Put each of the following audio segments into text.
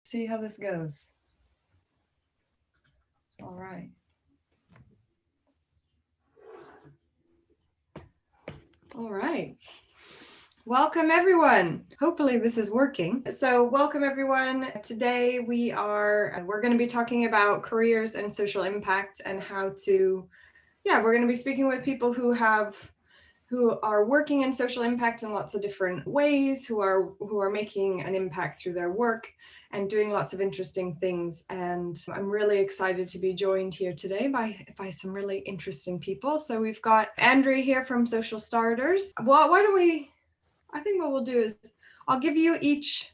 See how this goes. All right. All right. Welcome everyone. Hopefully this is working. So welcome everyone. Today we're going to be talking about careers and social impact and how to, we're going to be speaking with people who are working in social impact in lots of different ways, who are making an impact through their work and doing lots of interesting things. And I'm really excited to be joined here today by some really interesting people. So we've got Andrea here from Social Starters. Well, I think what we'll do is I'll give you a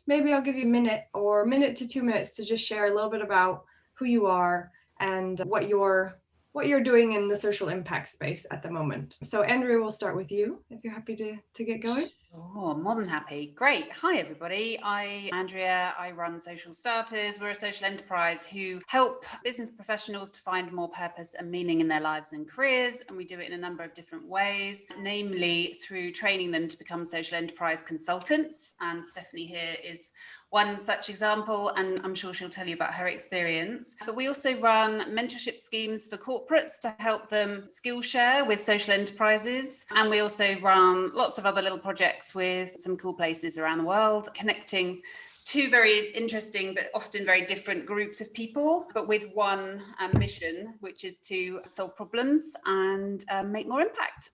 minute to 2 minutes to just share a little bit about who you are and what you're doing in the social impact space at the moment. So Andrea, we'll start with you if you're happy to get going. Oh, more than happy. Great. Hi, everybody. I'm Andrea. I run Social Starters. We're a social enterprise who help business professionals to find more purpose and meaning in their lives and careers. And we do it in a number of different ways, namely through training them to become social enterprise consultants. And Stephanie here is one such example, and I'm sure she'll tell you about her experience. But we also run mentorship schemes for corporates to help them skill share with social enterprises. And we also run lots of other little projects with some cool places around the world, connecting two very interesting but often very different groups of people, but with one mission, which is to solve problems and make more impact.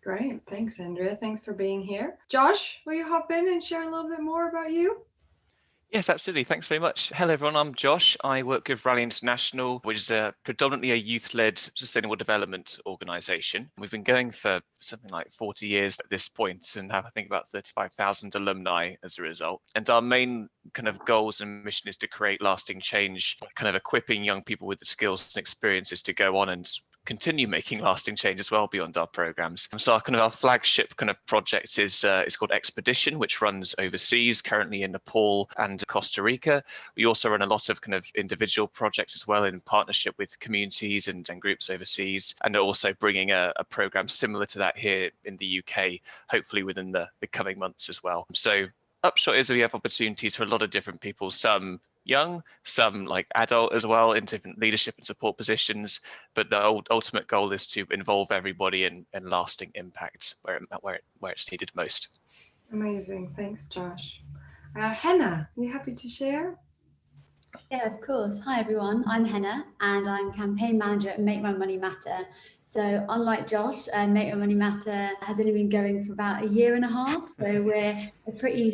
Great. Thanks, Andrea. Thanks for being here. Josh, will you hop in and share a little bit more about you? Yes, absolutely. Thanks very much. Hello, everyone. I'm Josh. I work with Raleigh International, which is predominantly a youth-led sustainable development organisation. We've been going for something like 40 years at this point and have, I think, about 35,000 alumni as a result. And our main kind of goals and mission is to create lasting change, kind of equipping young people with the skills and experiences to go on and continue making lasting change as well beyond our programs. So our flagship kind of project is called Expedition, which runs overseas, currently in Nepal and Costa Rica. We also run a lot of kind of individual projects as well in partnership with communities and groups overseas, and are also bringing a program similar to that here in the UK, hopefully within the coming months as well. So upshot is that we have opportunities for a lot of different people, some young, some like adult as well, in different leadership and support positions. But the ultimate goal is to involve everybody in lasting impact where it's needed most. Amazing. Thanks, Josh. Henna, are you happy to share? Yeah, of course. Hi, everyone. I'm Henna, and I'm campaign manager at Make My Money Matter. So unlike Josh, Make My Money Matter has only been going for about a year and a half. So we're a pretty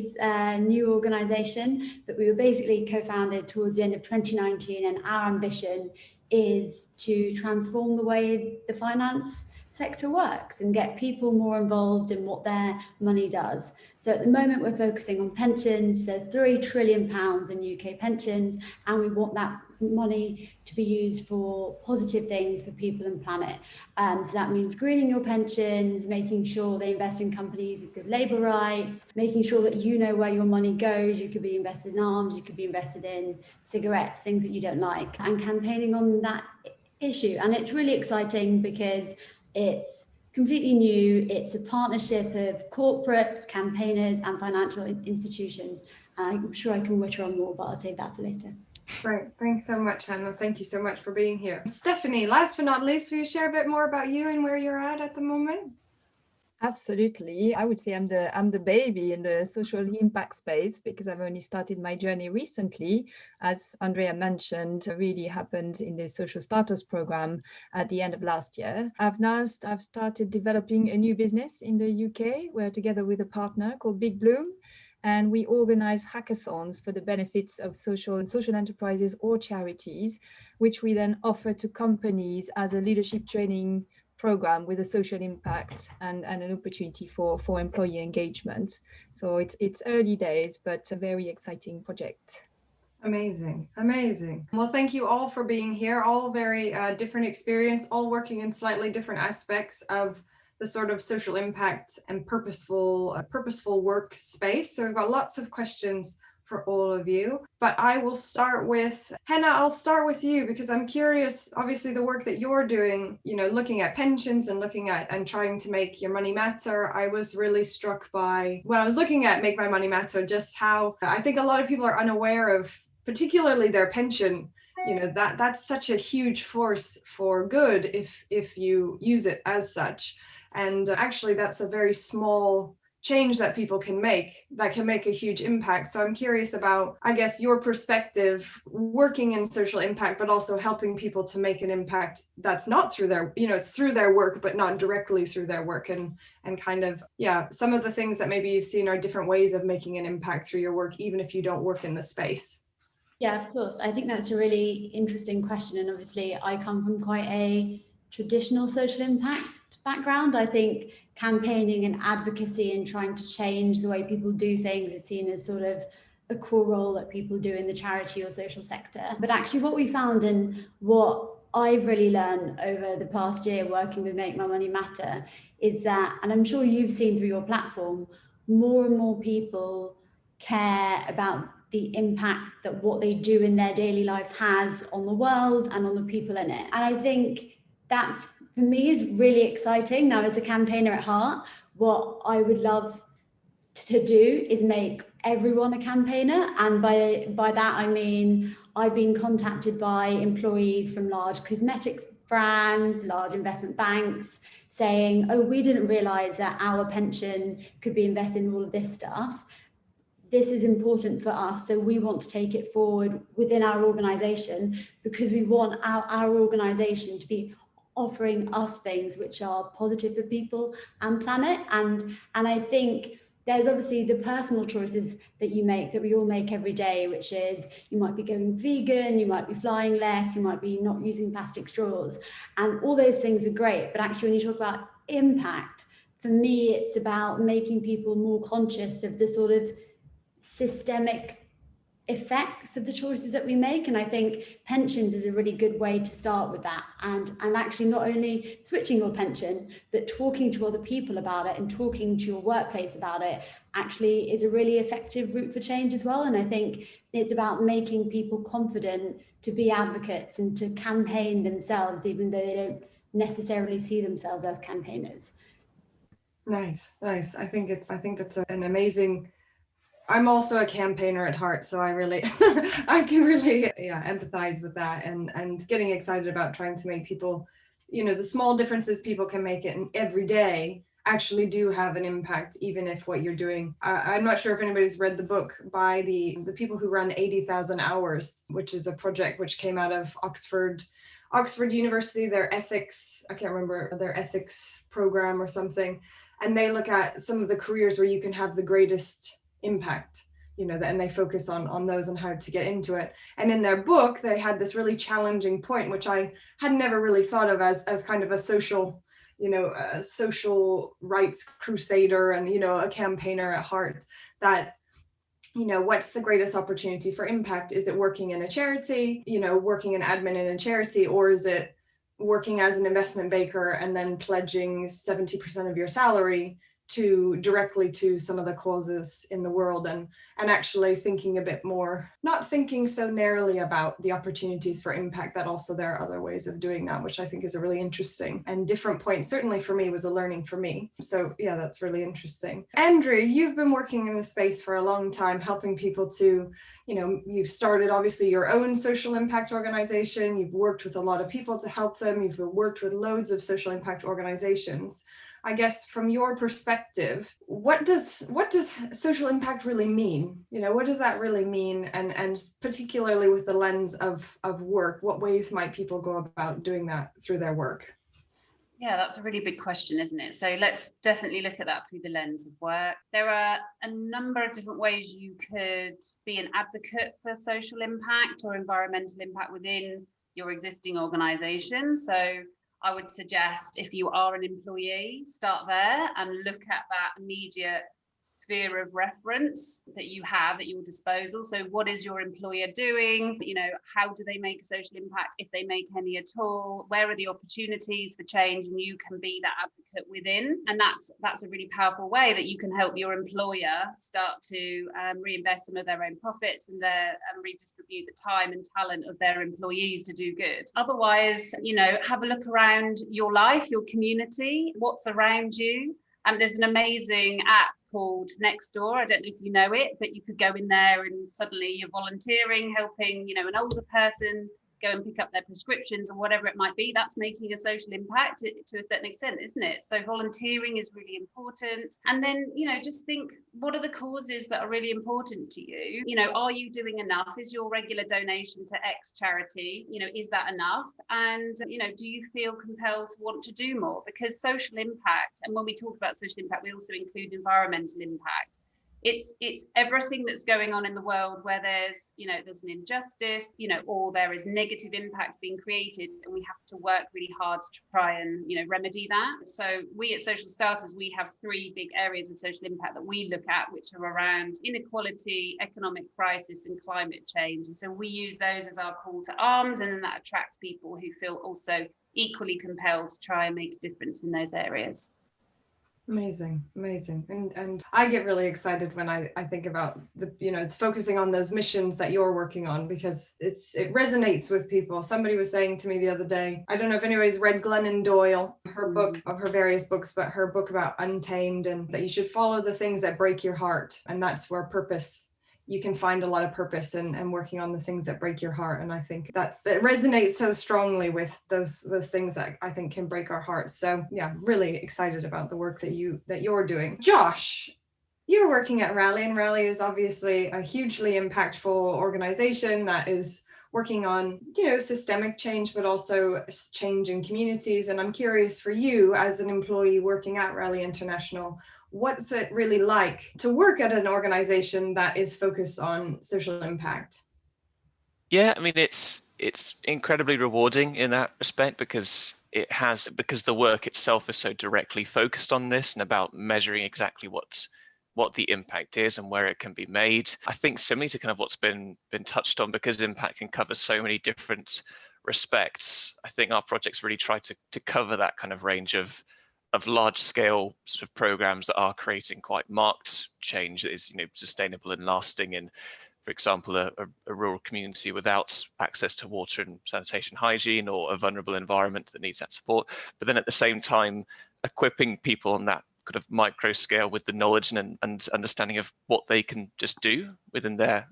new organisation, but we were basically co-founded towards the end of 2019, and our ambition is to transform the way the finance sector works and get people more involved in what their money does. So at the moment we're focusing on pensions. There's £3 trillion in UK pensions, and we want that money to be used for positive things for people and planet. So that means greening your pensions, making sure they invest in companies with good labour rights, making sure that you know where your money goes. You could be invested in arms, you could be invested in cigarettes, things that you don't like, and campaigning on that issue. And it's really exciting because it's completely new. It's a partnership of corporates, campaigners, and financial institutions. I'm sure I can witter on more, but I'll save that for later. Great. Thanks so much, Hannah. Thank you so much for being here. Stephanie, last but not least, will you share a bit more about you and where you're at the moment? Absolutely. I would say I'm the baby in the social impact space because I've only started my journey recently. As Andrea mentioned, it really happened in the Social Starters program at the end of last year. I've started developing a new business in the UK. We're together with a partner called Big Bloom, and we organize hackathons for the benefits of social enterprises or charities, which we then offer to companies as a leadership training program with a social impact and an opportunity for employee engagement. So it's early days, but a very exciting project. Amazing. Well, thank you all for being here. All very different experience, all working in slightly different aspects of the sort of social impact and purposeful work space. So we've got lots of questions for all of you. But I will start with Henna. I'll start with you because I'm curious, obviously the work that you're doing, looking at pensions and looking at and trying to make your money matter. I was really struck by, when I was looking at Make My Money Matter, just how I think a lot of people are unaware of, particularly their pension. That's such a huge force for good if you use it as such. And actually that's a very small change that people can make that can make a huge impact. So I'm curious about, I guess, your perspective working in social impact, but also helping people to make an impact that's not through their, it's through their work, but not directly through their work. And kind of, some of the things that maybe you've seen are different ways of making an impact through your work, even if you don't work in the space. Yeah, of course. I think that's a really interesting question. And obviously, I come from quite a traditional social impact background. I think campaigning and advocacy and trying to change the way people do things is seen as sort of a core role that people do in the charity or social sector. But actually, what we found and what I've really learned over the past year working with Make My Money Matter is that, and I'm sure you've seen through your platform, more and more people care about the impact that what they do in their daily lives has on the world and on the people in it. And I think that's, for me, is really exciting. Now, as a campaigner at heart, what I would love to do is make everyone a campaigner. And by that, I mean, I've been contacted by employees from large cosmetics brands, large investment banks, saying, oh, we didn't realize that our pension could be invested in all of this stuff. This is important for us, so we want to take it forward within our organization because we want our organization to be offering us things which are positive for people and planet. And I think there's obviously the personal choices that you make, that we all make every day, which is you might be going vegan, you might be flying less, you might be not using plastic straws, and all those things are great. But actually, when you talk about impact, for me, it's about making people more conscious of the sort of systemic effects of the choices that we make. And I think pensions is a really good way to start with that, and actually not only switching your pension, but talking to other people about it and talking to your workplace about it actually is a really effective route for change as well. And I think it's about making people confident to be advocates and to campaign themselves, even though they don't necessarily see themselves as campaigners. Nice. I think that's an amazing. I'm also a campaigner at heart, so I really, I can really, empathize with that, and getting excited about trying to make people, the small differences people can make it in every day actually do have an impact, even if what you're doing. I'm not sure if anybody's read the book by the people who run 80,000 Hours, which is a project which came out of Oxford University, their ethics, I can't remember, their ethics program or something. And they look at some of the careers where you can have the greatest impact, and they focus on those and how to get into it. And in their book, they had this really challenging point, which I had never really thought of as kind of a social, a social rights crusader and, a campaigner at heart, that, what's the greatest opportunity for impact? Is it working in a charity, working in admin in a charity, or is it working as an investment banker and then pledging 70% of your salary directly to some of the causes in the world, and actually thinking a bit more, not thinking so narrowly about the opportunities for impact, that also there are other ways of doing that, which I think is a really interesting and different point. Certainly for me, was a learning for me. So yeah, that's really interesting. Andrea, you've been working in the space for a long time, helping people to, you've started obviously your own social impact organization. You've worked with a lot of people to help them. You've worked with loads of social impact organizations. I guess from your perspective, what does social impact really mean? What does that really mean? And particularly with the lens of work, what ways might people go about doing that through their work? Yeah, that's a really big question, isn't it? So let's definitely look at that through the lens of work. There are a number of different ways you could be an advocate for social impact or environmental impact within your existing organization. So I would suggest, if you are an employee, start there and look at that immediate sphere of reference that you have at your disposal. So what is your employer doing? How do they make a social impact, if they make any at all? Where are the opportunities for change? And you can be that advocate within. And that's a really powerful way that you can help your employer start to reinvest some of their own profits and redistribute the time and talent of their employees to do good. Otherwise, have a look around your life, your community, what's around you. And there's an amazing app called Nextdoor. I don't know if you know it, but you could go in there and suddenly you're volunteering, helping, an older person go and pick up their prescriptions or whatever it might be. That's making a social impact to a certain extent, isn't it? So volunteering is really important. And then, just think, what are the causes that are really important to you? Are you doing enough? Is your regular donation to X charity, is that enough? And, do you feel compelled to want to do more? Because social impact, and when we talk about social impact, we also include environmental impact. It's everything that's going on in the world where there's an injustice, or there is negative impact being created, and we have to work really hard to try and remedy that. So we at Social Starters, we have 3 big areas of social impact that we look at, which are around inequality, economic crisis, and climate change. And so we use those as our call to arms, and then that attracts people who feel also equally compelled to try and make a difference in those areas. Amazing. And I get really excited when I think about it's focusing on those missions that you're working on, because it resonates with people. Somebody was saying to me the other day, I don't know if anybody's read Glennon Doyle, her book, of her various books, but her book about Untamed, and that you should follow the things that break your heart. And that's where you can find a lot of purpose in working on the things that break your heart. And I think it resonates so strongly with those things that I think can break our hearts. So yeah, really excited about the work that you're doing. Josh, you're working at Raleigh, and Raleigh is obviously a hugely impactful organization that is working on, systemic change, but also change in communities. And I'm curious, for you as an employee working at Raleigh International, what's it really like to work at an organization that is focused on social impact? Yeah, I mean, it's incredibly rewarding in that respect, because the work itself is so directly focused on this and about measuring exactly what the impact is and where it can be made. I think similarly to kind of what's been touched on, because impact can cover so many different respects, I think our projects really try to cover that kind of range of large scale sort of programs that are creating quite marked change that is sustainable and lasting in, for example, a rural community without access to water and sanitation hygiene, or a vulnerable environment that needs that support. But then at the same time, equipping people on that kind of micro scale with the knowledge and understanding of what they can just do within their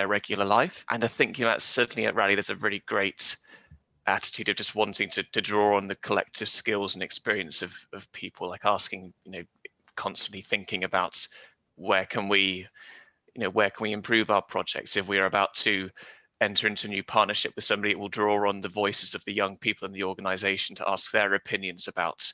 regular life. And I think certainly at Raleigh, there's a really great attitude of just wanting to draw on the collective skills and experience of people, like asking, constantly thinking about where can we improve our projects. If we're about to enter into a new partnership with somebody, it will draw on the voices of the young people in the organization to ask their opinions about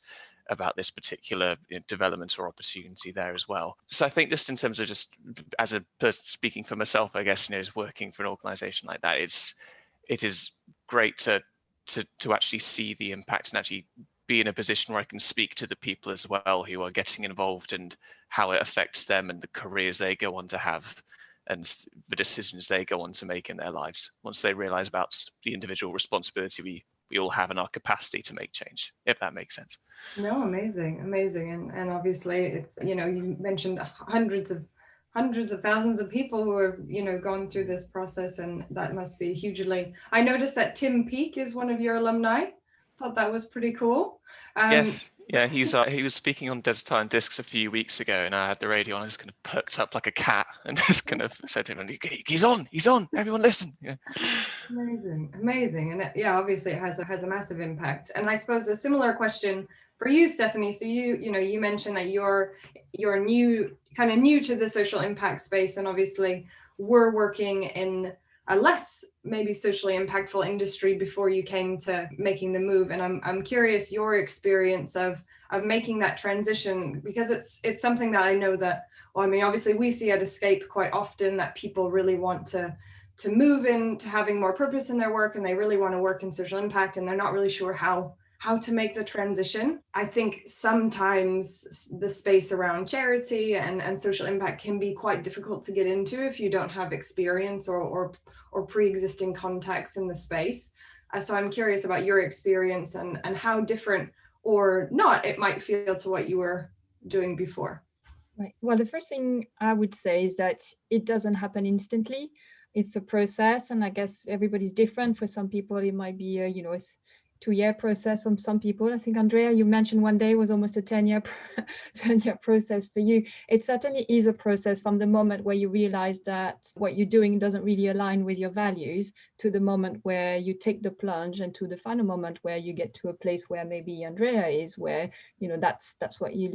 this particular development or opportunity there as well. So I think just in terms of speaking for myself, I guess, is working for an organization like that, it is great to actually see the impact and actually be in a position where I can speak to the people as well who are getting involved, and how it affects them and the careers they go on to have and the decisions they go on to make in their lives once they realize about the individual responsibility we all have in our capacity to make change, if that makes sense. No, amazing. And obviously it's, you mentioned hundreds of thousands of people who have, gone through this process, and that must be hugely. I noticed that Tim Peake is one of your alumni. Thought that was pretty cool. Yes. Yeah, he was speaking on Dead Time Discs a few weeks ago, and I had the radio on. I just kind of perked up like a cat and just kind of said to him, he's on, everyone listen. Yeah. Amazing. And yeah, obviously it has a massive impact. And I suppose a similar question for you, Stephanie. So you mentioned that you're new to the social impact space, and obviously we're working in a less maybe socially impactful industry before you came to making the move. And I'm curious your experience of making that transition, because it's something that I know that, obviously we see at Escape quite often that people really want to move into having more purpose in their work, and they really want to work in social impact, and they're not really sure how how to make the transition. I think sometimes the space around charity and social impact can be quite difficult to get into if you don't have experience or pre-existing contacts in the space. So I'm curious about your experience and how different or not it might feel to what you were doing before. Right. Well, the first thing I would say is that it doesn't happen instantly. It's a process, and I guess everybody's different. For some people, it might be a 2-year process. From some people, I think Andrea, you mentioned one day was almost a 10-year 10-year process for you. It certainly is a process from the moment where you realize that what you're doing doesn't really align with your values, to the moment where you take the plunge, and to the final moment where you get to a place where maybe Andrea is, where that's what you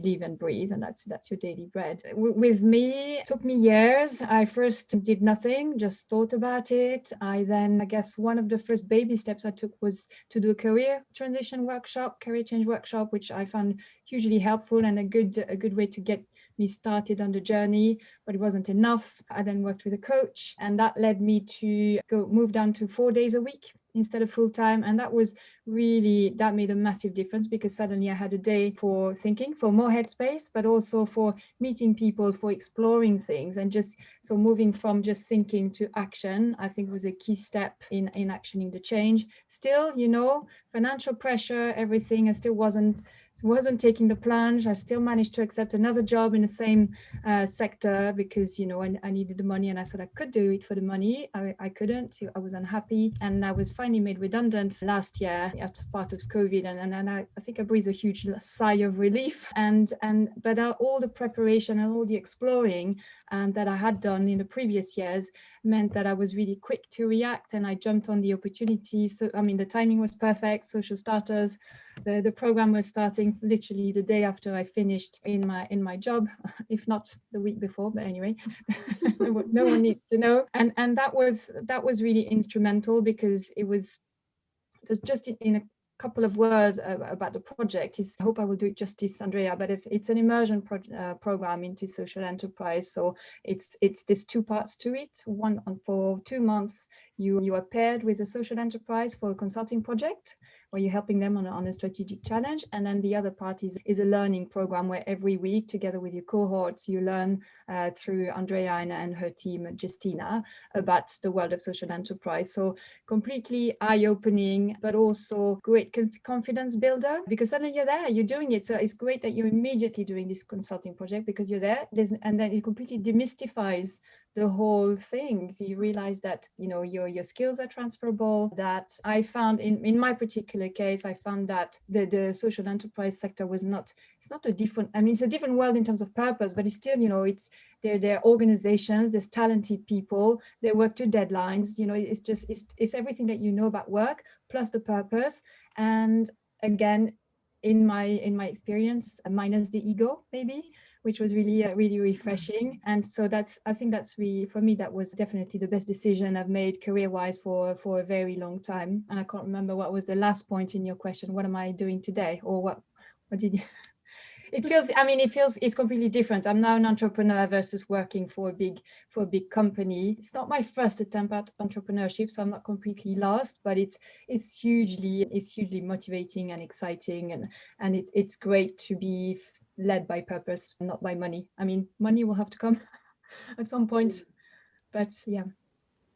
live and breathe, and that's your daily bread. With me, it took me years. I first did nothing, just thought about it. I guess one of the first baby steps I took was to do a career change workshop, which I found hugely helpful and a good way to get me started on the journey. But it wasn't enough. I then worked with a coach, and that led me to move down to 4 days a week instead of full time. And that made a massive difference, because suddenly I had a day for thinking, for more headspace, but also for meeting people, for exploring things. And just so moving from just thinking to action, I think was a key step in actioning the change. Still, financial pressure, everything, I still wasn't taking the plunge. I still managed to accept another job in the same sector, because I needed the money, and I thought I could do it for the money. I couldn't. I was unhappy, and I was finally made redundant last year as part of COVID, and I think I breathed a huge sigh of relief. But all the preparation and all the exploring that I had done in the previous years meant that I was really quick to react, and I jumped on the opportunity. So the timing was perfect. Social Starters, the program was starting literally the day after I finished in my job, if not the week before, but anyway. No one needs to know. And that was really instrumental, because it was just in a couple of words about the project. I hope I will do it justice, Andrea, but if it's an immersion program into social enterprise. So there's 2 parts to it. One, for 2 months, you are paired with a social enterprise for a consulting project, where you're helping them on a strategic challenge. And then the other part is a learning program, where every week, together with your cohorts, you learn through Andrea and her team, Christina, about the world of social enterprise. So completely eye-opening, but also great confidence builder, because suddenly you're there, you're doing it. So it's great that you're immediately doing this consulting project, because you're there. And then it completely demystifies the whole thing. So you realize that your skills are transferable. That I found in my particular case, I found that the social enterprise sector it's not a different, it's a different world in terms of purpose, but it's still, they're organizations, there's talented people, they work to deadlines, it's everything that about work, plus the purpose. And again, in my experience, minus the ego, maybe, which was really refreshing. And so I think that's really, for me, that was definitely the best decision I've made career-wise for a very long time. And I can't remember what was the last point in your question. What am I doing today? Or what did you... It's completely different. I'm now an entrepreneur versus working for a big company. It's not my first attempt at entrepreneurship, so I'm not completely lost, but it's hugely motivating and exciting, and it's great to be led by purpose, not by money. Money will have to come at some point, but yeah.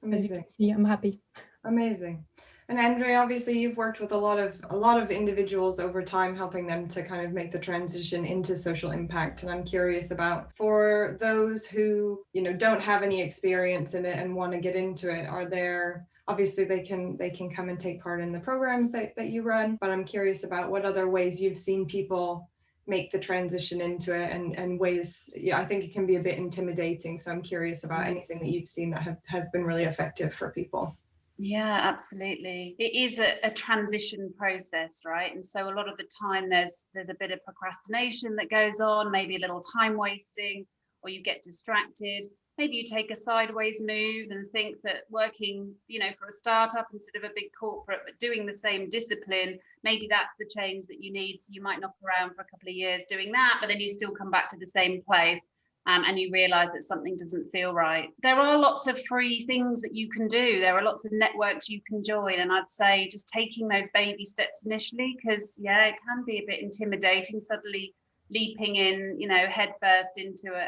Amazing. As you can see, I'm happy. Amazing. And Andrea, obviously you've worked with a lot of individuals over time, helping them to kind of make the transition into social impact. And I'm curious about, for those who, don't have any experience in it and want to get into it, are there, obviously they can come and take part in the programs that you run, but I'm curious about what other ways you've seen people make the transition into it, and ways, I think it can be a bit intimidating. So I'm curious about anything that you've seen that has been really effective for people. Yeah, absolutely. It is a transition process, right? And so a lot of the time there's a bit of procrastination that goes on, maybe a little time wasting, or you get distracted. Maybe you take a sideways move and think that working, for a startup instead of a big corporate, but doing the same discipline, maybe that's the change that you need. So you might knock around for a couple of years doing that, but then you still come back to the same place. and you realize that something doesn't feel right. There are lots of free things that you can do. There are lots of networks you can join. And I'd say just taking those baby steps initially, because yeah, it can be a bit intimidating suddenly leaping in, head first into a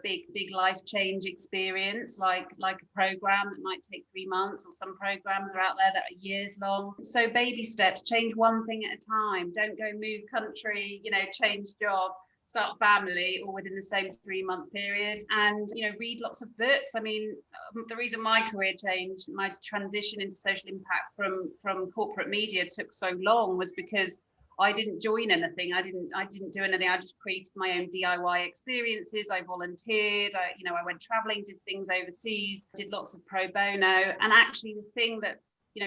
big life change experience, like a program that might take 3 months, or some programs are out there that are years long. So baby steps, change one thing at a time. Don't go move country, change job, start family all within the same 3-month period, and read lots of books. I mean, the reason my career changed, my transition into social impact from corporate media took so long was because I didn't join anything. I didn't do anything. I just created my own DIY experiences. I volunteered. I went traveling, did things overseas, did lots of pro bono. And actually the thing that,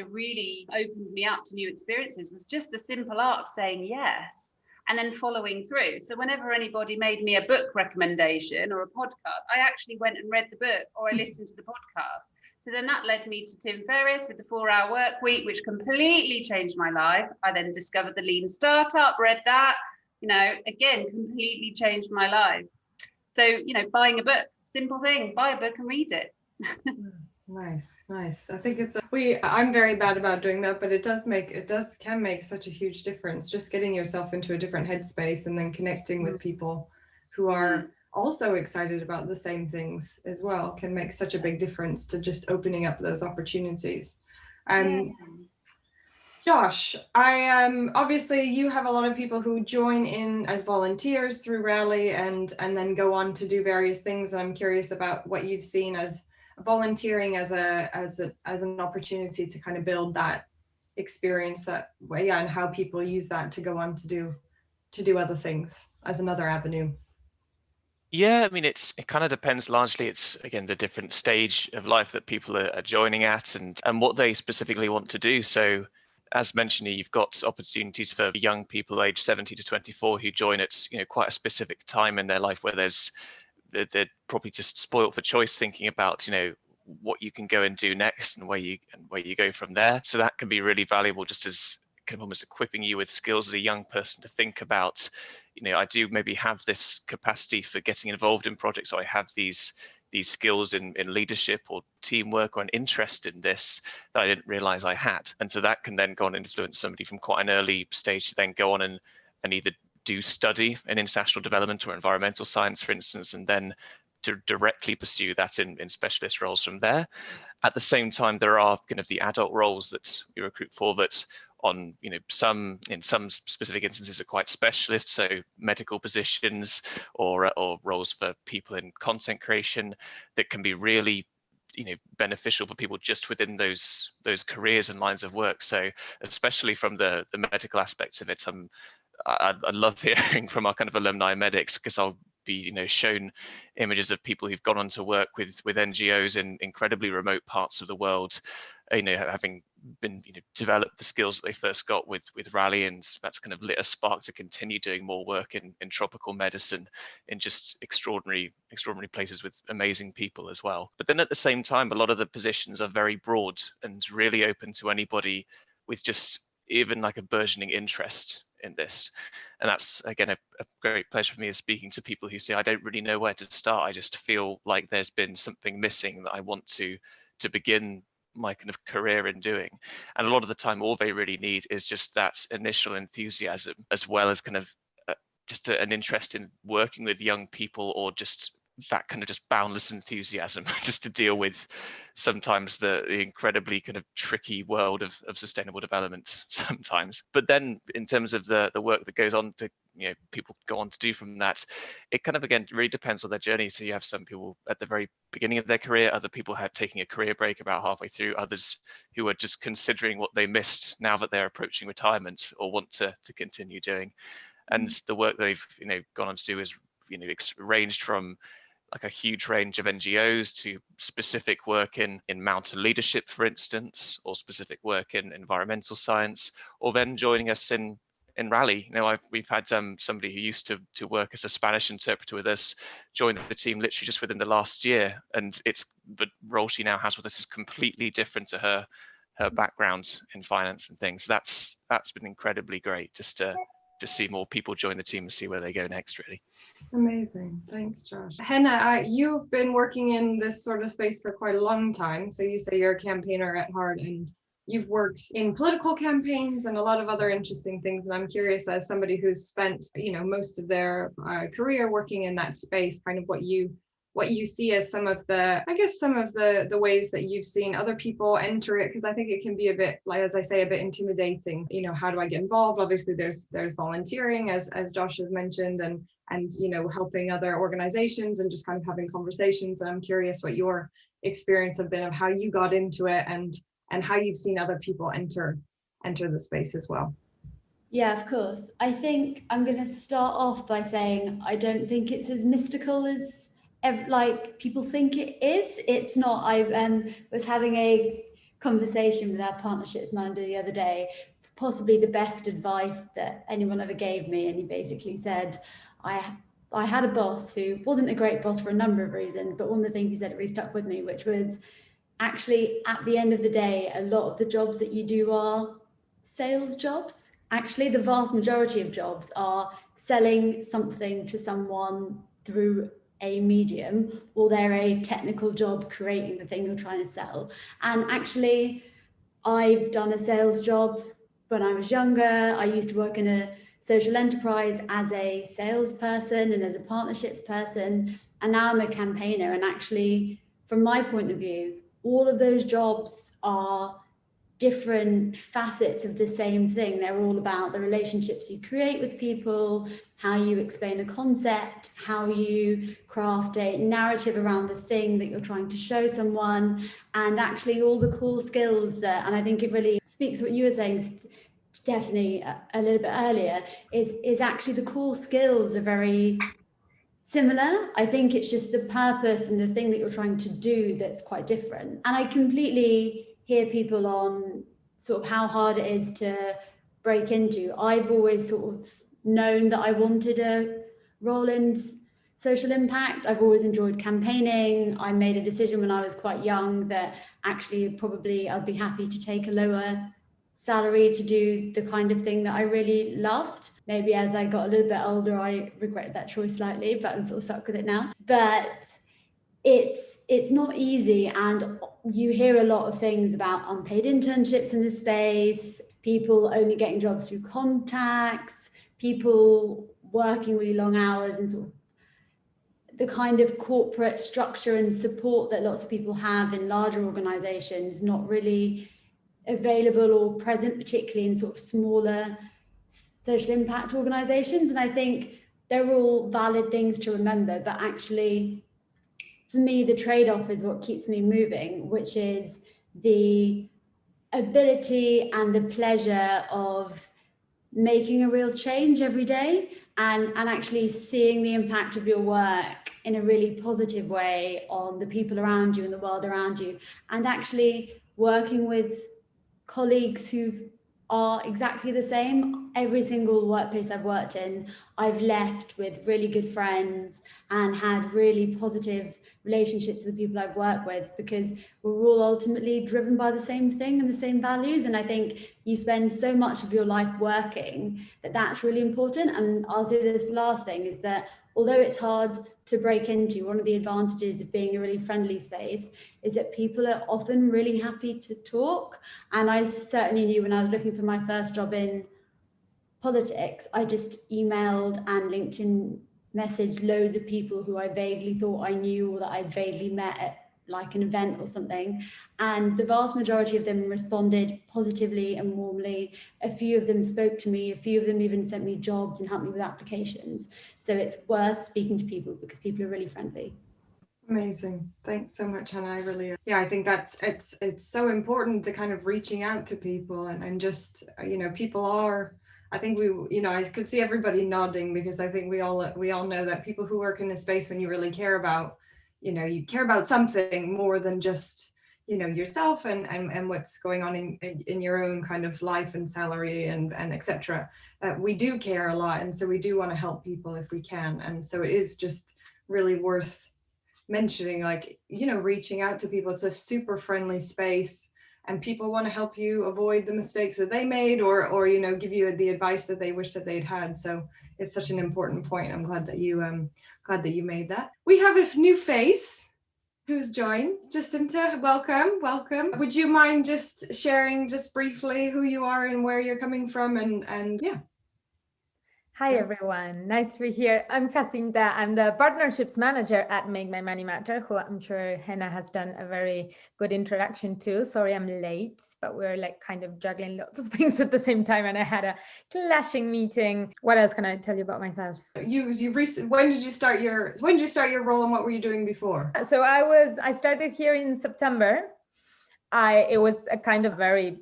really opened me up to new experiences was just the simple art of saying yes and then following through. So whenever anybody made me a book recommendation or a podcast, I actually went and read the book, or I listened to the podcast. So then that led me to Tim Ferriss with the 4-Hour Work Week, which completely changed my life. I then discovered the Lean Startup, read that, again, completely changed my life. So, buying a book, simple thing, buy a book and read it. Nice. I think I'm very bad about doing that, but it can make such a huge difference. Just getting yourself into a different headspace and then connecting with people who are also excited about the same things as well can make such a big difference to just opening up those opportunities. Josh, obviously you have a lot of people who join in as volunteers through Raleigh and then go on to do various things. And I'm curious about what you've seen as volunteering as an opportunity to kind of build that experience and how people use that to go on to do other things as another avenue. Yeah, I mean, it kind of depends largely. It's, again, the different stage of life that people are joining at and what they specifically want to do. So as mentioned, you've got opportunities for young people aged 70 to 24 who join at quite a specific time in their life where they're probably just spoiled for choice, thinking about what you can go and do next and where you go from there. So that can be really valuable, just as kind of almost equipping you with skills as a young person to think about, I do maybe have this capacity for getting involved in projects, or I have these skills in leadership or teamwork, or an interest in this that I didn't realize I had. And so that can then go on and influence somebody from quite an early stage to then go on and either do study in international development or environmental science, for instance, and then to directly pursue that in specialist roles from there. At the same time, there are kind of the adult roles that we recruit for that in some specific instances are quite specialist, so medical positions or roles for people in content creation that can be really beneficial for people just within those careers and lines of work. So especially from the medical aspects of it, I love hearing from our kind of alumni medics, because I'll be shown images of people who've gone on to work with NGOs in incredibly remote parts of the world, having been developed the skills that they first got with Raleigh, and that's kind of lit a spark to continue doing more work in tropical medicine in just extraordinary places with amazing people as well. But then at the same time, a lot of the positions are very broad and really open to anybody with just even like a burgeoning interest in this. And that's, again, a great pleasure for me, is speaking to people who say, I don't really know where to start. I just feel like there's been something missing that I want to begin my kind of career in doing. And a lot of the time, all they really need is just that initial enthusiasm, as well as kind of just an interest in working with young people, or just that kind of just boundless enthusiasm just to deal with sometimes the incredibly kind of tricky world of sustainable development sometimes. But then in terms of the work that goes on to people go on to do from that, it kind of, again, really depends on their journey. So you have some people at the very beginning of their career, other people have taking a career break about halfway through, others who are just considering what they missed now that they're approaching retirement or want to continue doing. And the work they've gone on to do is ranged from like a huge range of NGOs to specific work in mountain leadership, for instance, or specific work in environmental science, or then joining us in Raleigh. We've had somebody who used to work as a Spanish interpreter with us join the team literally just within the last year, and the role she now has with us is completely different to her background in finance and things. That's been incredibly great, just to to see more people join the team and see where they go next, really. Amazing. Thanks, Josh. Henna, you've been working in this sort of space for quite a long time. So you say you're a campaigner at heart, and you've worked in political campaigns and a lot of other interesting things. And I'm curious, as somebody who's spent, most of their career working in that space, kind of what you see as some of the ways that you've seen other people enter it, because I think it can be a bit, like, as I say, a bit intimidating. How do I get involved? Obviously there's volunteering, as Josh has mentioned, and helping other organizations and just kind of having conversations. And I'm curious what your experience have been of how you got into it, and how you've seen other people enter the space as well. Yeah, of course. I think I'm going to start off by saying I don't think it's as mystical as like people think it is. It's not. I was having a conversation with our partnerships manager the other day, possibly the best advice that anyone ever gave me, and he basically said, I had a boss who wasn't a great boss for a number of reasons, but one of the things he said that really stuck with me, which was, actually, at the end of the day, a lot of the jobs that you do are sales jobs. Actually, the vast majority of jobs are selling something to someone through a medium, or they're a technical job creating the thing you're trying to sell. And actually, I've done a sales job when I was younger. I used to work in a social enterprise as a salesperson and as a partnerships person, and now I'm a campaigner. And actually, from my point of view, all of those jobs are different facets of the same thing. They're all about the relationships you create with people, how you explain a concept, how you craft a narrative around the thing that you're trying to show someone, and actually all the core skills that, and I think it really speaks to what you were saying, Stephanie, a little bit earlier, is actually the core skills are very similar. I think it's just the purpose and the thing that you're trying to do that's quite different. And I completely hear people on sort of how hard it is to break into. I've always sort of known that I wanted a role in social impact. I've always enjoyed campaigning. I made a decision when I was quite young that actually probably I'd be happy to take a lower salary to do the kind of thing that I really loved. Maybe as I got a little bit older, I regretted that choice slightly, but I'm sort of stuck with it now. But it's not easy, and you hear a lot of things about unpaid internships in the space, people only getting jobs through contacts, people working really long hours, and sort of the kind of corporate structure and support that lots of people have in larger organizations not really available or present, particularly in sort of smaller social impact organizations. And I think they're all valid things to remember, but actually for me, the trade-off is what keeps me moving, which is the ability and the pleasure of making a real change every day, and actually seeing the impact of your work in a really positive way on the people around you and the world around you, and actually working with colleagues who are exactly the same. Every single workplace I've worked in, I've left with really good friends and had really positive relationships with the people I've worked with, because we're all ultimately driven by the same thing and the same values. And I think you spend so much of your life working that's really important. And I'll say this last thing is that although it's hard to break into, one of the advantages of being a really friendly space is that people are often really happy to talk. And I certainly knew when I was looking for my first job in politics, I just emailed and LinkedIn messaged loads of people who I vaguely thought I knew or that I'd vaguely met at like an event or something. And the vast majority of them responded positively and warmly. A few of them spoke to me, a few of them even sent me jobs and helped me with applications. So it's worth speaking to people because people are really friendly. Amazing. Thanks so much, Hannah. I think that's it's so important, to kind of reaching out to people and just, people are, I think I could see everybody nodding, because I think we all know that people who work in a space, when you really care about, you care about something more than just, yourself and what's going on in your own kind of life and salary and etc. We do care a lot, and so we do want to help people if we can. And so it is just really worth mentioning, reaching out to people. It's a super friendly space. and people want to help you avoid the mistakes that they made, or you know, give you the advice that they wish that they'd had. So it's such an important point. I'm glad that you made that. We have a new face who's joined. Jacinta, welcome. Would you mind just sharing just briefly who you are and where you're coming from, and yeah. Hi, everyone. Nice to be here. I'm Jacinta. I'm the partnerships manager at Make My Money Matter, who I'm sure Henna has done a very good introduction to. Sorry, I'm late, but we're like kind of juggling lots of things at the same time, and I had a clashing meeting. What else can I tell you about myself? When did you start your role, and what were you doing before? So I started here in September. It was a kind of very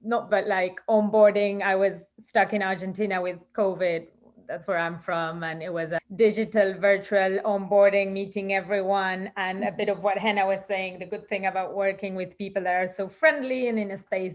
like onboarding. I was stuck in Argentina with COVID. That's where I'm from. And it was a digital virtual onboarding, meeting everyone. And a bit of what Henna was saying, the good thing about working with people that are so friendly and in a space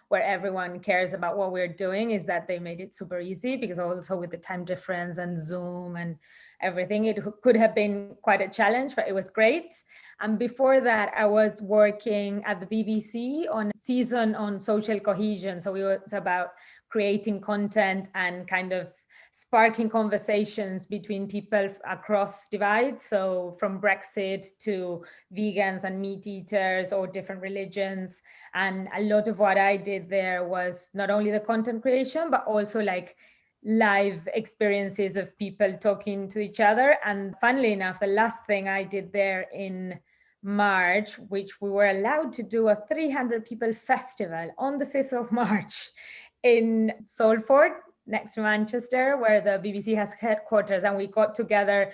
where everyone cares about what we're doing is that they made it super easy, because also with the time difference and Zoom and everything, it could have been quite a challenge, but it was great. And before that, I was working at the BBC on a season on social cohesion. So it was about creating content and kind of sparking conversations between people across divides. So from Brexit to vegans and meat eaters or different religions. And a lot of what I did there was not only the content creation, but also like live experiences of people talking to each other. And funnily enough, the last thing I did there in March, which we were allowed to do a 300 people festival on the 5th of March in Salford, next to Manchester, where the BBC has headquarters. And we got together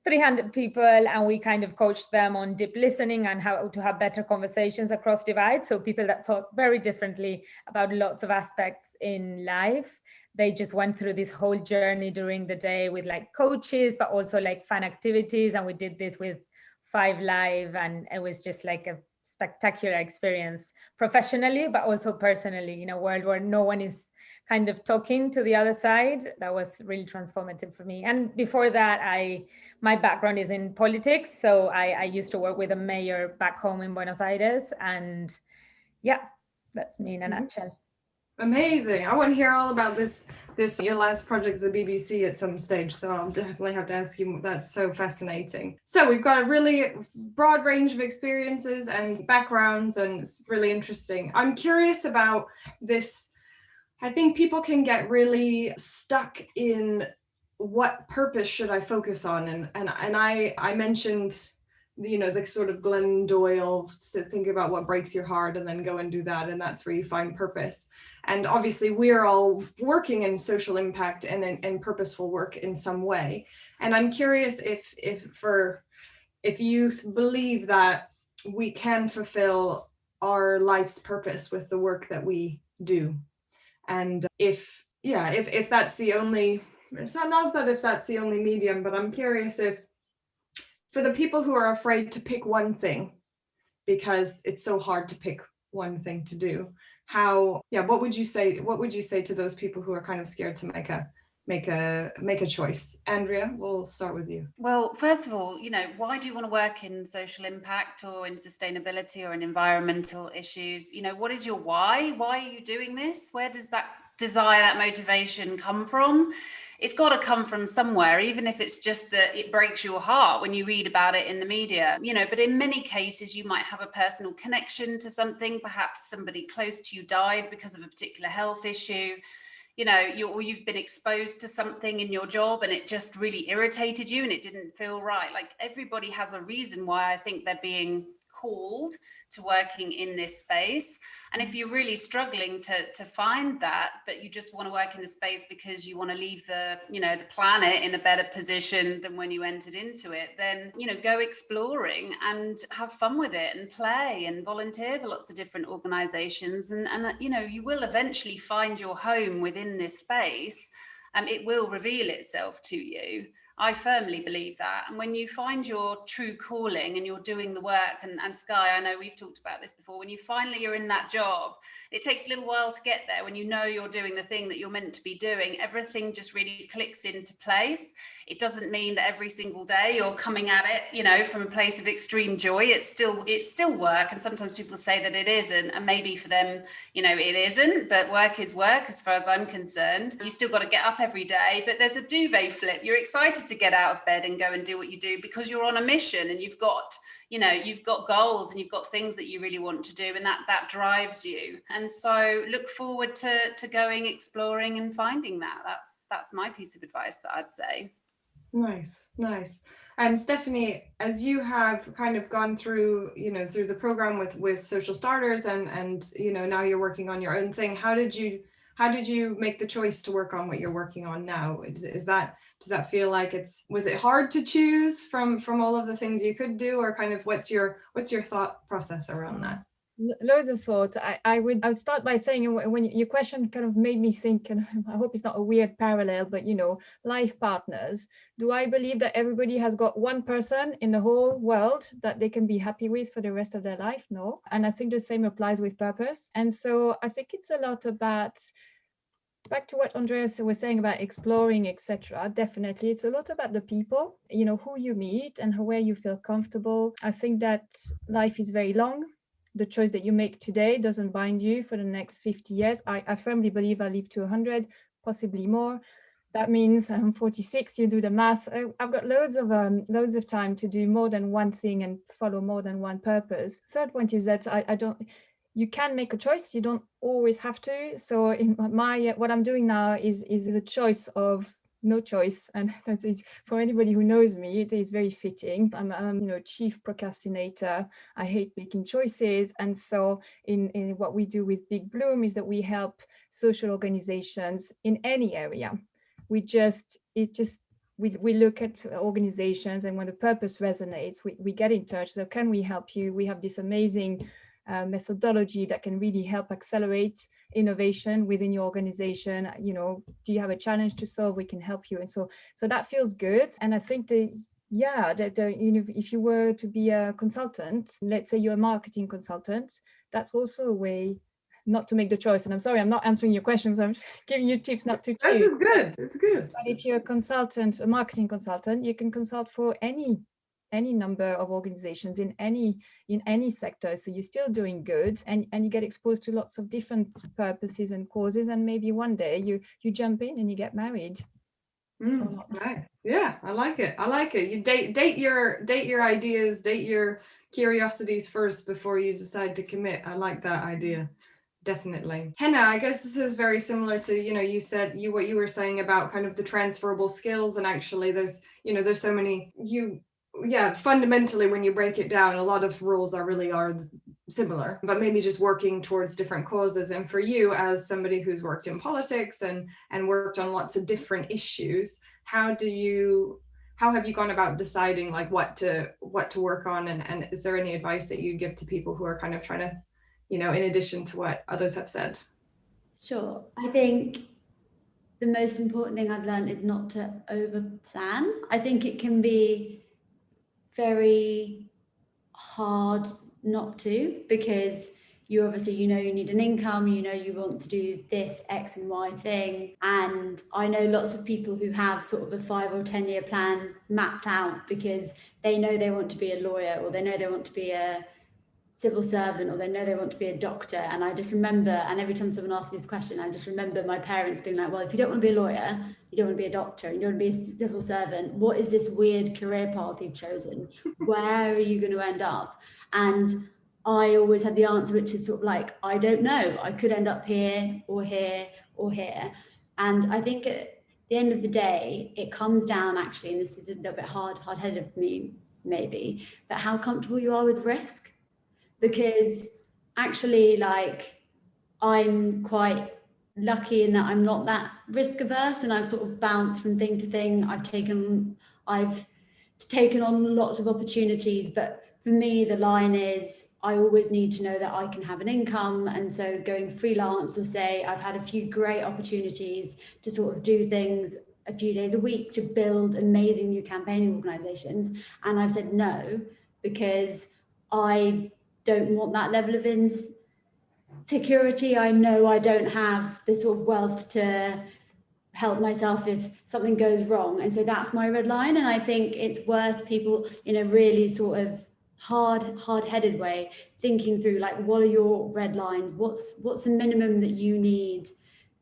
300 people and we kind of coached them on deep listening and how to have better conversations across divides. So people that thought very differently about lots of aspects in life. They just went through this whole journey during the day with like coaches, but also like fun activities. And we did this with 5 Live, and it was just like a spectacular experience professionally, but also personally, in a world where no one is kind of talking to the other side. That was really transformative for me. And before that, my background is in politics. So I used to work with a mayor back home in Buenos Aires. And yeah, that's me in a nutshell. Amazing. I want to hear all about this your last project at the BBC at some stage, so I'll definitely have to ask you. That's so fascinating. So we've got a really broad range of experiences and backgrounds, and it's really interesting. I'm curious about this. I think people can get really stuck in what purpose should I focus on, and I mentioned, you know, the sort of Glenn Doyle to think about what breaks your heart and then go and do that, and that's where you find purpose. And obviously we're all working in social impact and in purposeful work in some way, and I'm curious if you believe that we can fulfill our life's purpose with the work that we do, and if that's the only, it's not that if that's the only medium, but I'm curious if, for the people who are afraid to pick one thing because it's so hard to pick one thing to do, what would you say to those people who are kind of scared to make a choice? Andrea, we'll start with you. Well, first of all, you know, why do you want to work in social impact or in sustainability or in environmental issues? You know, what is your why? Why are you doing this? Where does that desire, that motivation come from? It's got to come from somewhere, even if it's just that it breaks your heart when you read about it in the media, you know. But in many cases, you might have a personal connection to something. Perhaps somebody close to you died because of a particular health issue. You know, you've been exposed to something in your job and it just really irritated you and it didn't feel right. Like, everybody has a reason why I think they're being called to working in this space. And if you're really struggling to find that, but you just want to work in the space because you want to leave the planet in a better position than when you entered into it, then, you know, go exploring and have fun with it and play and volunteer for lots of different organizations. And you know, you will eventually find your home within this space, and it will reveal itself to you. I firmly believe that. And when you find your true calling and you're doing the work, and Sky, I know we've talked about this before, when you finally are in that job, it takes a little while to get there. When you know you're doing the thing that you're meant to be doing, everything just really clicks into place. It doesn't mean that every single day you're coming at it, you know, from a place of extreme joy. It's still work. And sometimes people say that it isn't. And maybe for them, you know, it isn't, but work is work as far as I'm concerned. You still got to get up every day, but there's a duvet flip. You're excited to get out of bed and go and do what you do because you're on a mission and you've got, you know, you've got goals and you've got things that you really want to do, and that drives you. And so look forward to going exploring and finding that. That's my piece of advice that I'd say. Nice. And Stephanie, as you have kind of gone through, you know, through the program with Social Starters and you know, now you're working on your own thing, how did you make the choice to work on what you're working on now? Does that feel like was it hard to choose from all of the things you could do, or kind of what's your thought process around that? Loads of thoughts. I would start by saying, when your question kind of made me think, and I hope it's not a weird parallel, but you know, life partners. Do I believe that everybody has got one person in the whole world that they can be happy with for the rest of their life? No. And I think the same applies with purpose. And so I think it's a lot about, back to what Andrea was saying about exploring, etc. Definitely, it's a lot about the people, you know, who you meet and where you feel comfortable. I think that life is very long. The choice that you make today doesn't bind you for the next 50 years. I firmly believe I live to 100, possibly more. That means I'm 46, you do the math. I've got loads of time to do more than one thing and follow more than one purpose. Third point is that you can make a choice. You don't always have to. So in what I'm doing now is a choice of no choice, and that is, for anybody who knows me, it is very fitting. I'm you know, chief procrastinator. I hate making choices, and so in what we do with Big Bloom is that we help social organizations in any area. We look at organizations, and when the purpose resonates, we get in touch. So can we help you? We have this amazing methodology that can really help accelerate innovation within your organization. You know, do you have a challenge to solve? We can help you. And so that feels good. And I think you know, if you were to be a consultant, let's say you're a marketing consultant, that's also a way not to make the choice. And I'm sorry, I'm not answering your questions. I'm giving you tips not to choose. This is good. It's good. But if you're a consultant, a marketing consultant, you can consult for any number of organizations in any sector. So you're still doing good, and you get exposed to lots of different purposes and causes, and maybe one day you jump in and you get married. Right. Yeah, I like it. You date your ideas, date your curiosities first before you decide to commit. I like that idea. Definitely. Henna, I guess this is very similar to, you know, you said what you were saying about kind of the transferable skills, and actually there's so many, fundamentally when you break it down, a lot of roles are similar, but maybe just working towards different causes. And for you, as somebody who's worked in politics and worked on lots of different issues, how have you gone about deciding like what to work on, and is there any advice that you give to people who are kind of trying to, you know, in addition to what others have said? Sure. I think the most important thing I've learned is not to over plan. I think it can be very hard not to, because you obviously, you know, you need an income, you know, you want to do this X and Y thing. And I know lots of people who have sort of a 5 or 10 year plan mapped out because they know they want to be a lawyer, or they know they want to be a civil servant, or they know they want to be a doctor. And I just remember, and every time someone asks me this question, I just remember my parents being like, well, if you don't want to be a lawyer, you don't want to be a doctor, you don't want to be a civil servant, what is this weird career path you've chosen? Where are you going to end up? And I always had the answer, which is sort of like, I don't know, I could end up here or here or here. And I think at the end of the day, it comes down, actually, and this is a little bit hard-headed of me maybe, but how comfortable you are with risk. Because actually, like, I'm quite lucky in that I'm not that risk averse, and I've sort of bounced from thing to thing. I've taken on lots of opportunities, but for me, the line is I always need to know that I can have an income. And so going freelance, or say I've had a few great opportunities to sort of do things a few days a week to build amazing new campaigning organizations. And I've said no, because I don't want that level of insecurity. I know I don't have the sort of wealth to help myself if something goes wrong. And so that's my red line. And I think it's worth people in a really sort of hard-headed way thinking through, like, what are your red lines? What's the minimum that you need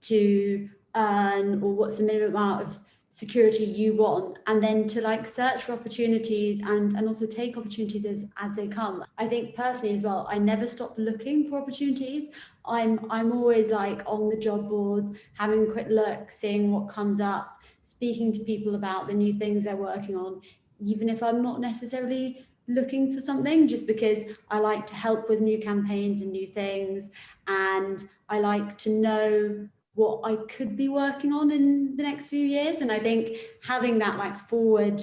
to earn, or what's the minimum amount of security you want, and then to like search for opportunities and also take opportunities as they come. I think personally as well, I never stop looking for opportunities. I'm always like on the job boards, having a quick look, seeing what comes up, speaking to people about the new things they're working on, even if I'm not necessarily looking for something, just because I like to help with new campaigns and new things, and I like to know what I could be working on in the next few years. And I think having that like forward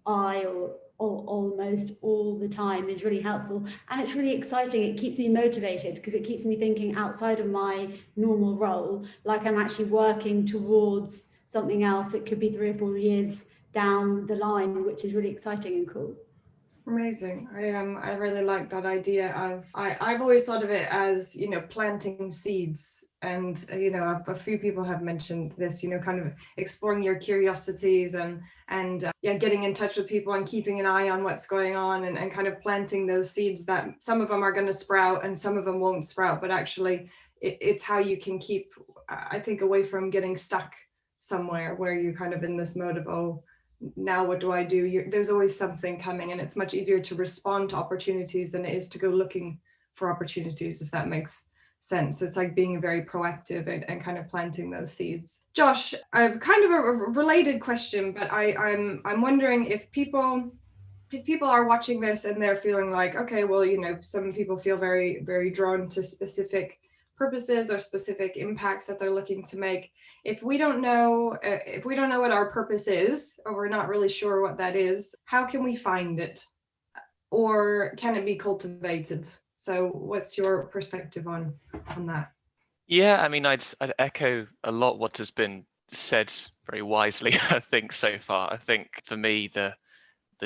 eye or almost all the time is really helpful, and it's really exciting. It keeps me motivated because it keeps me thinking outside of my normal role, like I'm actually working towards something else that could be 3 or 4 years down the line, which is really exciting and cool. Amazing. I really like that idea of, I've always thought of it as, you know, planting seeds. And, you know, a few people have mentioned this, you know, kind of exploring your curiosities and getting in touch with people and keeping an eye on what's going on, and kind of planting those seeds that some of them are going to sprout and some of them won't sprout. But actually, it's how you can keep, I think, away from getting stuck somewhere where you're kind of in this mode of, oh, now what do I do? There's always something coming, and it's much easier to respond to opportunities than it is to go looking for opportunities, if that makes sense. So it's like being very proactive and kind of planting those seeds. Josh, I've kind of a related question, but I'm wondering if people are watching this and they're feeling like, okay, well, you know, some people feel very, very drawn to specific purposes or specific impacts that they're looking to make. If we don't know what our purpose is, or we're not really sure what that is, how can we find it? Or can it be cultivated? So what's your perspective on that? Yeah, I mean, I'd echo a lot what has been said very wisely, I think, so far. I think for me, the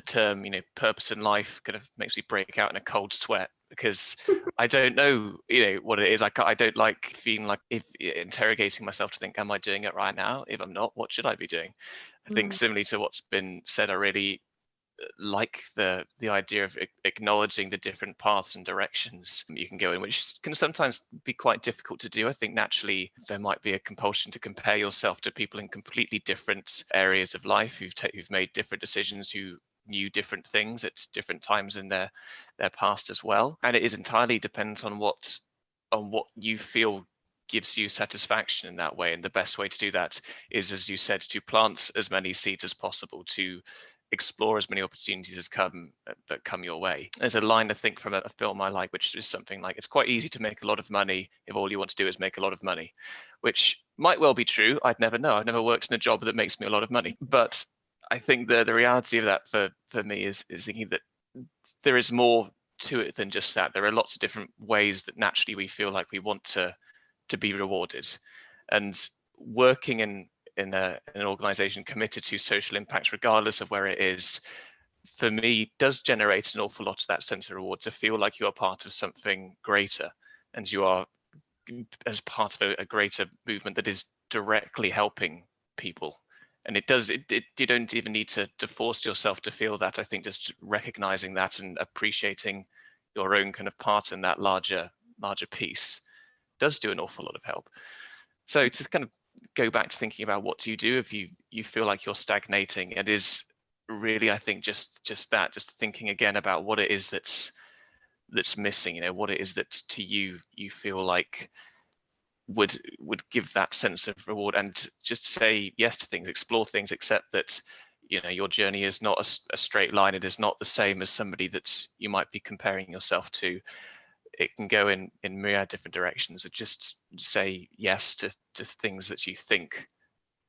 term, you know, purpose in life kind of makes me break out in a cold sweat, because I don't know, you know, what it is. I don't like feeling like interrogating myself to think, am I doing it right now? If I'm not, what should I be doing? I think similarly to what's been said, I really like the idea of acknowledging the different paths and directions you can go in, which can sometimes be quite difficult to do. I think naturally there might be a compulsion to compare yourself to people in completely different areas of life who've made different decisions, who knew different things at different times in their past as well. And it is entirely dependent on what you feel gives you satisfaction in that way. And the best way to do that is, as you said, to plant as many seeds as possible, to explore as many opportunities as come your way. There's a line, I think, from a film I like, which is something like, it's quite easy to make a lot of money if all you want to do is make a lot of money, which might well be true. I'd never know. I've never worked in a job that makes me a lot of money. But I think the reality of that for me is thinking that there is more to it than just that. There are lots of different ways that naturally we feel like we want to be rewarded. And working in an organization committed to social impact, regardless of where it is, for me, does generate an awful lot of that sense of reward, to feel like you are part of something greater, and you are as part of a greater movement that is directly helping people. And you don't even need to force yourself to feel that. I think just recognizing that and appreciating your own kind of part in that larger piece does do an awful lot of help. So to kind of go back to thinking about what do you do if you feel like you're stagnating, it is really, I think, just thinking again about what it is that's missing, you know, what it is that to you feel like would give that sense of reward, and just say yes to things, explore things, accept that, you know, your journey is not a straight line. It is not the same as somebody that you might be comparing yourself to. It can go in myriad different directions. So just say yes to things that you think,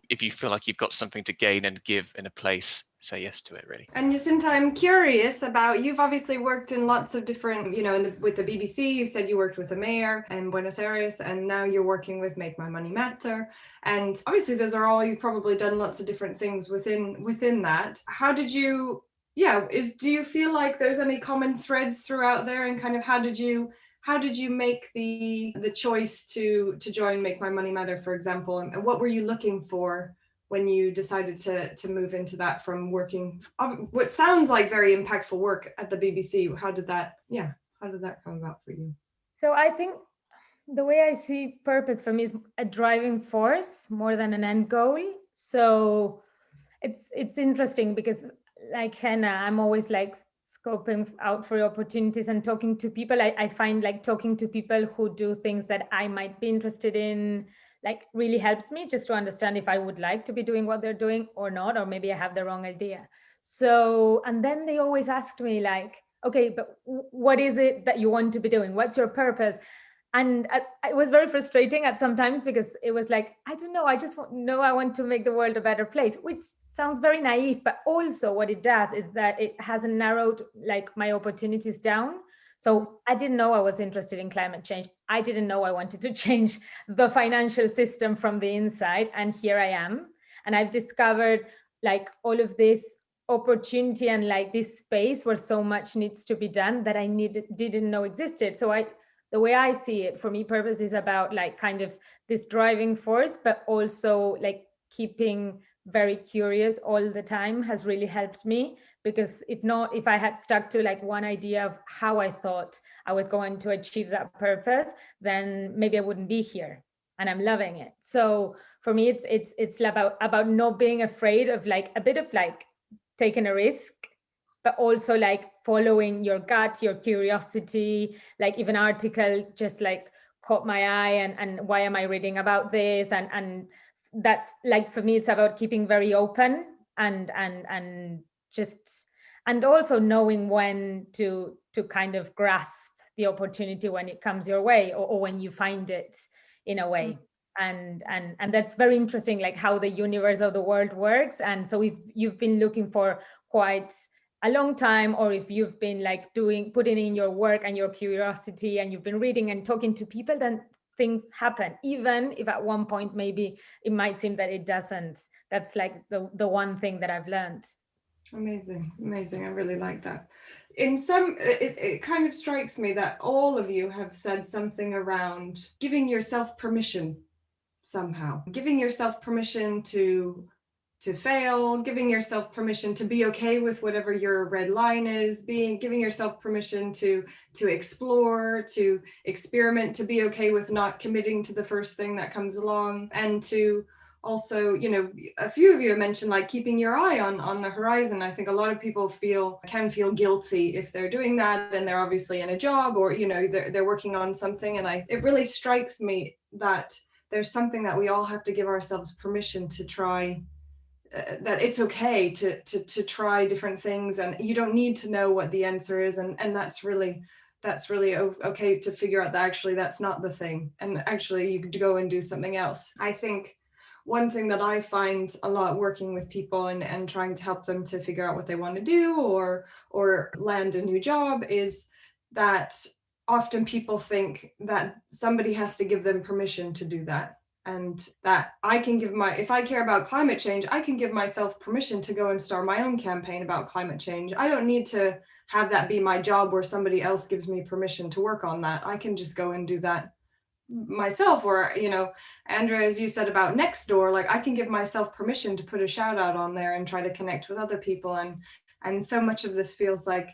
if you feel like you've got something to gain and give in a place, say yes to it, really. And Jacinta, I'm curious about, you've obviously worked in lots of different, with the BBC, you said you worked with the mayor in Buenos Aires, and now you're working with Make My Money Matter. And obviously those are all, you've probably done lots of different things within that. How did you, do you feel like there's any common threads throughout there, and kind of how did you make the choice to join Make My Money Matter, for example, and what were you looking for when you decided to move into that from working what sounds like very impactful work at the BBC? How did that come about for you? So I think the way I see purpose for me is a driving force more than an end goal. So it's interesting because, like Henna, I'm always like scoping out for opportunities and talking to people. I find like talking to people who do things that I might be interested in like really helps me just to understand if I would like to be doing what they're doing or not, or maybe I have the wrong idea. So, and then they always asked me like, okay, but what is it that you want to be doing? What's your purpose? And it was very frustrating at some times because it was like, I don't know, I just I want to make the world a better place, which sounds very naive, but also what it does is that it hasn't narrowed like my opportunities down. So I didn't know I was interested in climate change. I didn't know I wanted to change the financial system from the inside. And here I am. And I've discovered like all of this opportunity and like this space where so much needs to be done that I didn't know existed. So the way I see it, for me, purpose is about like kind of this driving force, but also like keeping very curious all the time has really helped me, because if I had stuck to like one idea of how I thought I was going to achieve that purpose, then maybe I wouldn't be here, and I'm loving it. So for me, it's about not being afraid of like a bit of like taking a risk, but also like following your gut, your curiosity. Like if an article just like caught my eye and why am I reading about this? And that's like, for me, it's about keeping very open and also knowing when to kind of grasp the opportunity when it comes your way, or when you find it in a way. And that's very interesting, like how the universe of the world works. And so if you've been looking for quite a long time, or if you've been like putting in your work and your curiosity, and you've been reading and talking to people, then things happen, even if at one point maybe it might seem that it doesn't. That's like the one thing that I've learned. Amazing. I really like that. It kind of strikes me that all of you have said something around giving yourself permission somehow, giving yourself permission to fail, giving yourself permission to be okay with whatever your red line is, giving yourself permission to explore, to experiment, to be okay with not committing to the first thing that comes along, and to also, a few of you have mentioned like keeping your eye on the horizon. I think a lot of people can feel guilty if they're doing that, and they're obviously in a job, or they're working on something, and it really strikes me that there's something that we all have to give ourselves permission to try. That it's okay to try different things, and you don't need to know what the answer is, and that's really okay to figure out that actually that's not the thing, and actually you could go and do something else. I think one thing that I find a lot working with people and trying to help them to figure out what they want to do or land a new job is that often people think that somebody has to give them permission to do that. And that if I care about climate change, I can give myself permission to go and start my own campaign about climate change. I don't need to have that be my job where somebody else gives me permission to work on that. I can just go and do that myself. Or, Andrea, as you said about Nextdoor, like I can give myself permission to put a shout out on there and try to connect with other people. And so much of this feels like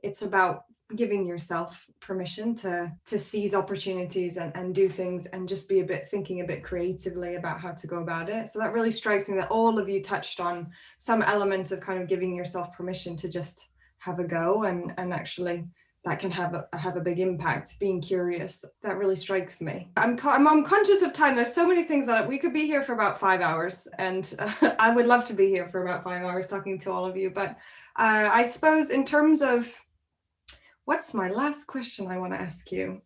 it's about giving yourself permission to seize opportunities and do things, and just be thinking a bit creatively about how to go about it. So that really strikes me that all of you touched on some elements of kind of giving yourself permission to just have a go, and actually that can have a big impact. Being curious, that really strikes me. I'm conscious of time. There's so many things that we could be here for about 5 hours, and I would love to be here for about 5 hours talking to all of you. But I suppose in terms of what's my last question I want to ask you?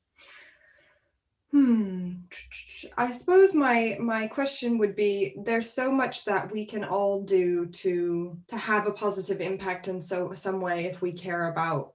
I suppose my question would be, there's so much that we can all do to have a positive impact in some way if we care about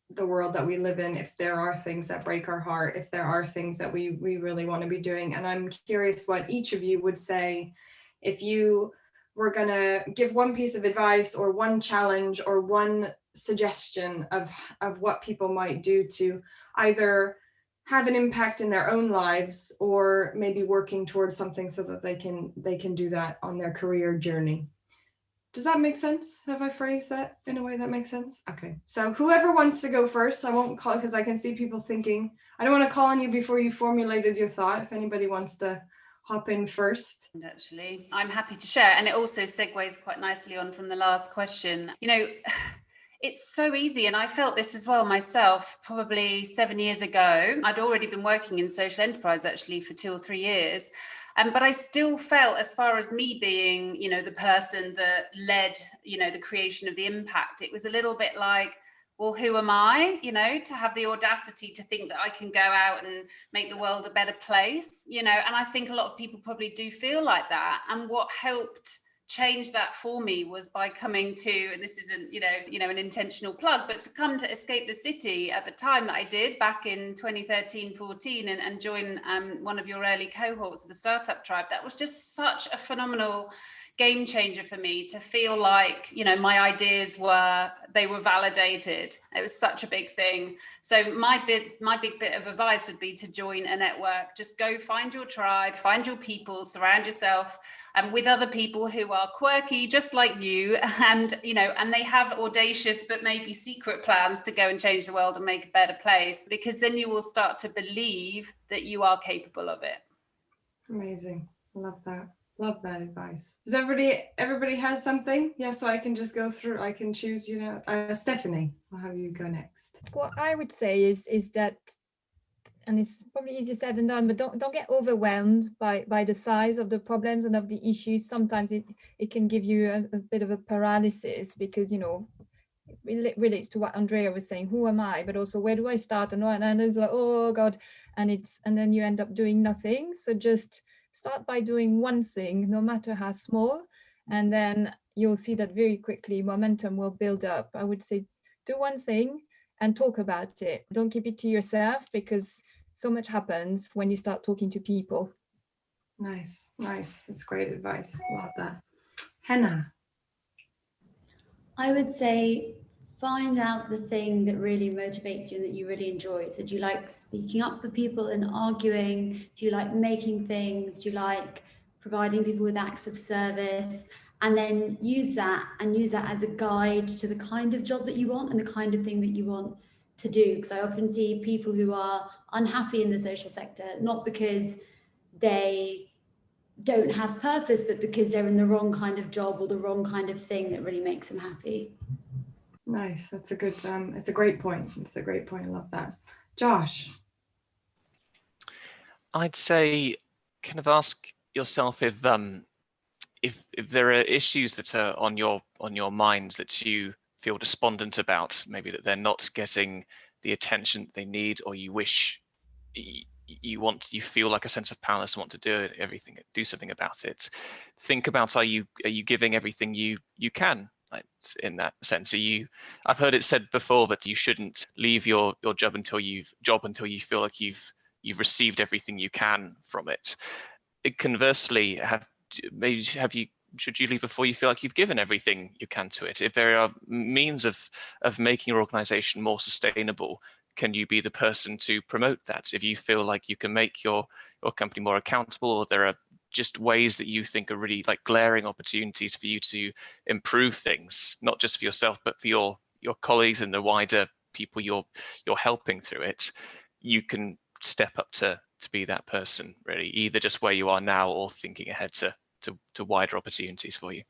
the world that we live in, if there are things that break our heart, if there are things that we really want to be doing. And I'm curious what each of you would say if you were going to give one piece of advice or one challenge or one suggestion of what people might do to either have an impact in their own lives or maybe working towards something so that they can do that on their career journey. Does that make sense? Have I phrased that in a way that makes sense? Okay, so whoever wants to go first, I won't call, because I can see people thinking. I don't want to call on you before you formulated your thought. If anybody wants to hop in first. Actually, I'm happy to share. And it also segues quite nicely on from the last question. You know, it's so easy. And I felt this as well myself, probably 7 years ago. I'd already been working in social enterprise actually for 2 or 3 years. But I still felt, as far as me being, you know, the person that led, you know, the creation of the impact, it was a little bit like, well, who am I, you know, to have the audacity to think that I can go out and make the world a better place, you know? And I think a lot of people probably do feel like that. And what helped change that for me was by coming to, and this isn't, you know, an intentional plug, but to come to Escape the City at the time that I did back in 2013-14 and join one of your early cohorts of the Startup Tribe. That was just such a phenomenal game changer for me to feel like, you know, my ideas were validated. It was such a big thing. So my big bit of advice would be to join a network. Just go find your tribe, find your people, surround yourself with other people who are quirky, just like you, and, you know, and they have audacious but maybe secret plans to go and change the world and make a better place, because then you will start to believe that you are capable of it. Amazing. Love that. Love that advice. Does everybody has something? Yeah, so I can just go through, I can choose, you know, Stephanie, I'll have you go next. What I would say is that, and it's probably easier said than done, but don't get overwhelmed by the size of the problems and of the issues. Sometimes it can give you a bit of a paralysis, because, you know, it relates to what Andrea was saying, who am I, but also where do I start, and it's like, oh God, and then you end up doing nothing. So just start by doing one thing, no matter how small, and then you'll see that very quickly momentum will build up. I would say do one thing and talk about it. Don't keep it to yourself, because so much happens when you start talking to people. Nice. That's great advice. Love that. Henna. I would say find out the thing that really motivates you and that you really enjoy. So do you like speaking up for people and arguing? Do you like making things? Do you like providing people with acts of service? And then use that as a guide to the kind of job that you want and the kind of thing that you want to do. Because I often see people who are unhappy in the social sector, not because they don't have purpose, but because they're in the wrong kind of job or the wrong kind of thing that really makes them happy. Nice. That's a good, it's a great point. It's a great point. I love that. Josh. I'd say kind of ask yourself if there are issues that are on your minds that you feel despondent about, maybe that they're not getting the attention they need, or you wish you feel like a sense of powerless and want to do something about it. Think about, are you giving everything you can? In that sense, I've heard it said before that you shouldn't leave your job until you feel like you've received everything you can from it. Conversely, should you leave before you feel like you've given everything you can to it? If there are means of making your organization more sustainable, can you be the person to promote that? If you feel like you can make your company more accountable, or there are just ways that you think are really like glaring opportunities for you to improve things, not just for yourself, but for your colleagues and the wider people you're helping through it, you can step up to be that person, really, either just where you are now or thinking ahead to wider opportunities for you.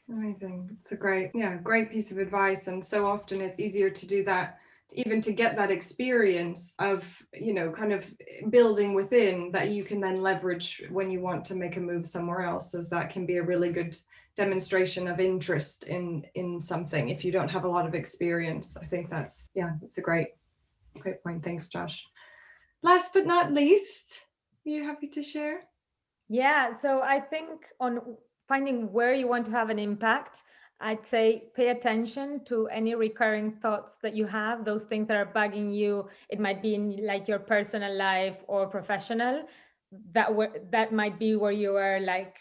Amazing. It's a great piece of advice. And so often it's easier to do that, even to get that experience of, you know, kind of building within, that you can then leverage when you want to make a move somewhere else, as that can be a really good demonstration of interest in something if you don't have a lot of experience. I think it's a great point. Thanks, Josh. Last but not least, you happy to share? Yeah, so I think on finding where you want to have an impact, I'd say pay attention to any recurring thoughts that you have, those things that are bugging you. It might be in like your personal life or professional. That might be where you are like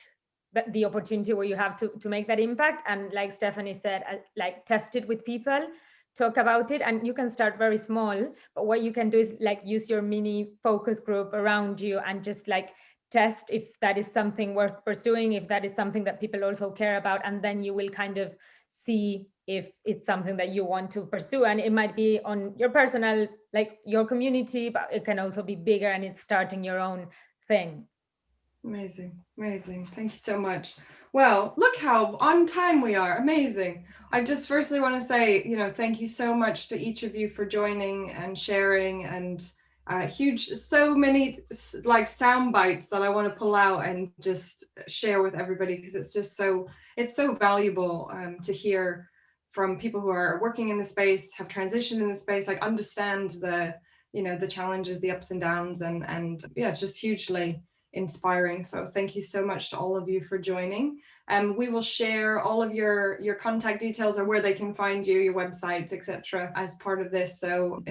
the opportunity where you have to make that impact. And like Stephanie said, like test it with people, talk about it, and you can start very small. But what you can do is like use your mini focus group around you and just like test if that is something worth pursuing, if that is something that people also care about, and then you will kind of see if it's something that you want to pursue. And it might be on your personal, like your community, but it can also be bigger and it's starting your own thing. Amazing, amazing. Thank you so much. Well, look how on time we are. Amazing. I just firstly want to say, thank you so much to each of you for joining and sharing, and so many like sound bites that I want to pull out and just share with everybody, because it's so valuable to hear from people who are working in the space, have transitioned in the space, like understand the challenges, the ups and downs, and yeah, just hugely inspiring. So thank you so much to all of you for joining. We will share all of your contact details, or where they can find you, your websites, etc., as part of this. So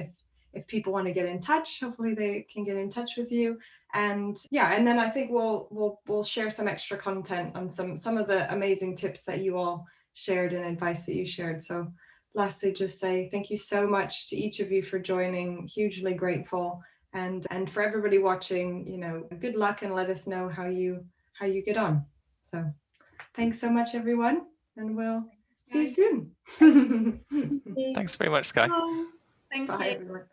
if people want to get in touch, hopefully they can get in touch with you. And yeah, and then I think we'll share some extra content on some of the amazing tips that you all shared and advice that you shared. So lastly, just say thank you so much to each of you for joining. Hugely grateful. And for everybody watching, good luck, and let us know how you get on. So thanks so much, everyone, and we'll see you soon. Thanks very much, Sky. Thank Bye, you. everyone.